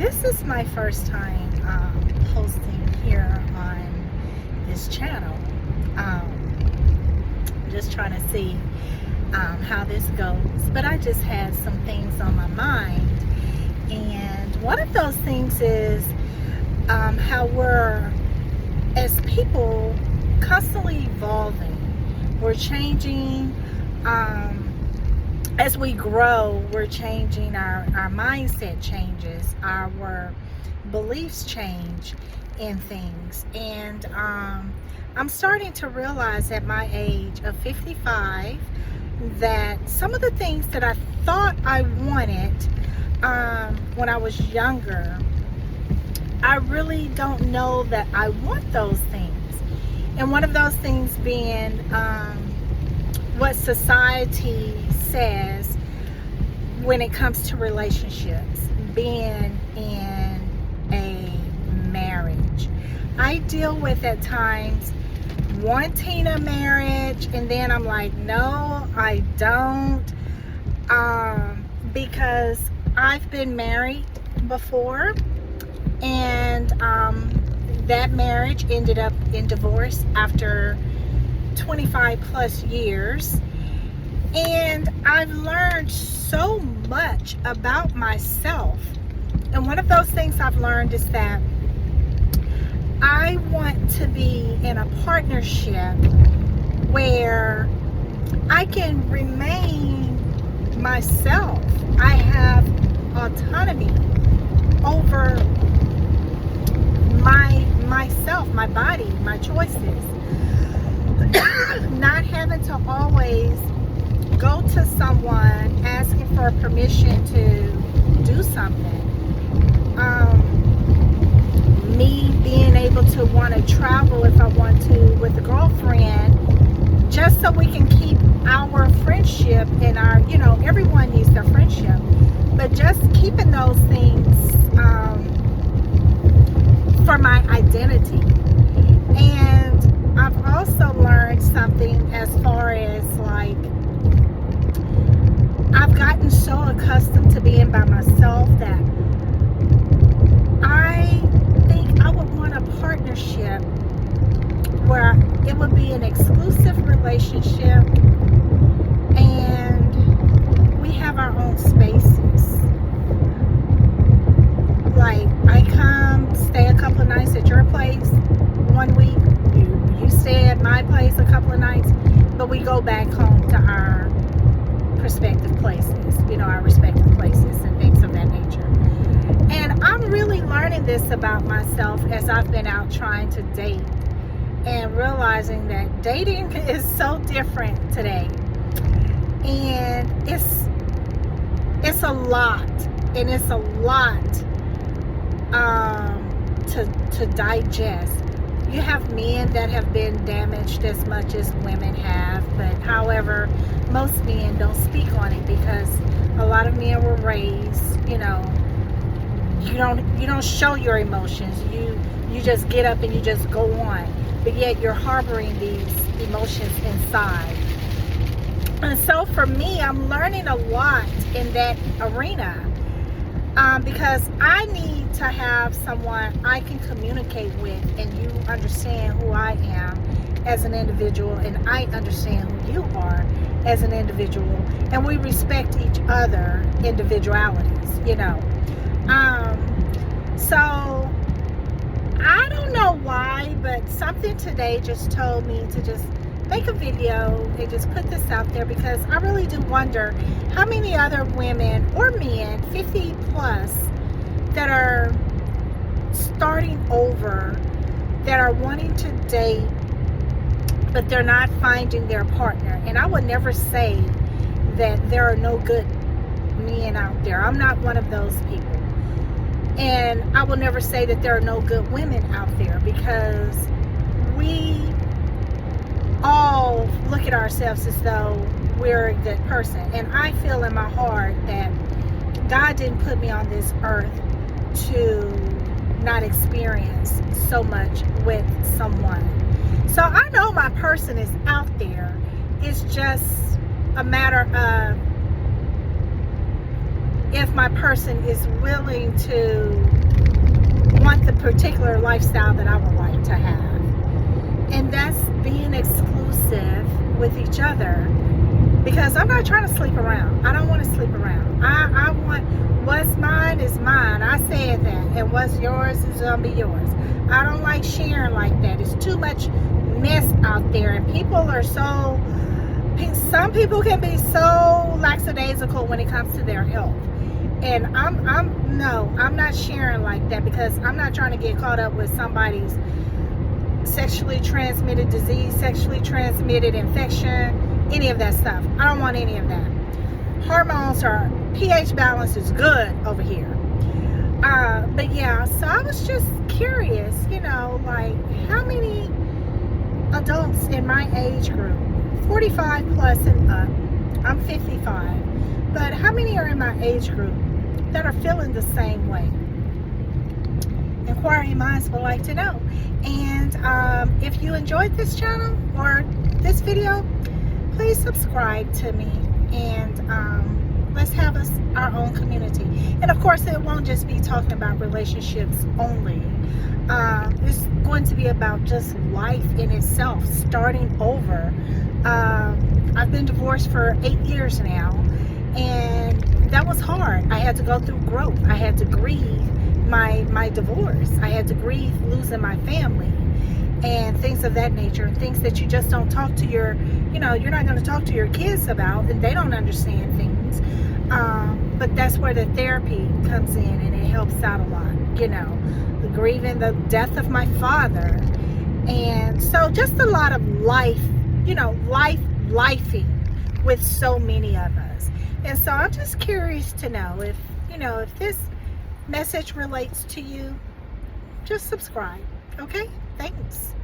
this is my first time posting here on this channel. Just trying to see how this goes. But I just had some things on my mind. And one of those things is how we're, as people, constantly evolving. We're changing. As we grow, we're changing, our mindset changes, our beliefs change in things. And I'm starting to realize at my age of 55 that some of the things that I thought I wanted when I was younger, I really don't know that I want those things. And one of those things being what society says when it comes to relationships, being in a marriage. I deal with at times wanting a marriage, and then I'm like, no, I don't, because I've been married before, and that marriage ended up in divorce after 25 plus years. And I've learned so much about myself. And one of those things I've learned is that I want to be in a partnership where I can remain myself. I have autonomy over myself, my body, my choices. Not having to always go to someone asking for permission to do something. Me being able to want to travel if I want to with a girlfriend, just so we can keep our friendship and our, everyone needs their friendship, but just keeping those things for my identity. And I've also learned something as far as like, I've gotten so accustomed to being by myself that I think I would want a partnership where it would be an exclusive relationship and we have our own spaces. Like, I come stay a couple of nights at your place one week, you stay at my place a couple of nights, but we go back home to our respective places, our respective places and things of that nature. And I'm really learning this about myself as I've been out trying to date and realizing that dating is so different today. And it's a lot, and it's a lot to digest. You have men that have been damaged as much as women have, but however, most men don't speak on it because a lot of men were raised, you don't show your emotions. You just get up and you just go on, but yet you're harboring these emotions inside. And so for me, I'm learning a lot in that arena. Because I need to have someone I can communicate with, and you understand who I am as an individual, and I understand who you are as an individual, and we respect each other individualities, So I don't know why, but something today just told me to just make a video and just put this out there, because I really do wonder how many other women or men 50 plus that are starting over, that are wanting to date, but they're not finding their partner. And I would never say that there are no good men out there. I'm not one of those people. And I will never say that there are no good women out there, because we all look at ourselves as though we're a good person. And I feel in my heart that God didn't put me on this earth to not experience so much with someone. So I know my person is out there. It's just a matter of if my person is willing to want the particular lifestyle that I would like to have. And that's being exclusive with each other, because I'm not trying to sleep around. I don't want to sleep around. I want what's mine is mine. I said that. And what's yours is going to be yours. I don't like sharing like that. It's too much mess out there, and people are so, some people can be so lackadaisical when it comes to their health. And I'm not sharing like that, because I'm not trying to get caught up with somebody's sexually transmitted disease, sexually transmitted infection, any of that stuff. I don't want any of that. Hormones are, pH balance is good over here. But yeah, so I was just curious, like how many adults in my age group, 45 plus and up, I'm 55, but how many are in my age group that are feeling the same way? Inquiring minds would like to know. And if you enjoyed this channel or this video, please subscribe to me, and let's have our own community. And of course, it won't just be talking about relationships only. It's going to be about just life in itself, starting over. I've been divorced for 8 years now, and that was hard. I had to go through growth. I had to grieve my divorce. I had to grieve losing my family and things of that nature, things that you just don't talk to your, you're not going to talk to your kids about, and they don't understand things. But that's where the therapy comes in, and it helps out a lot, grieving the death of my father. And so just a lot of life, lifing with so many of us. And so I'm just curious to know if this message relates to you. Just subscribe. Okay? Thanks.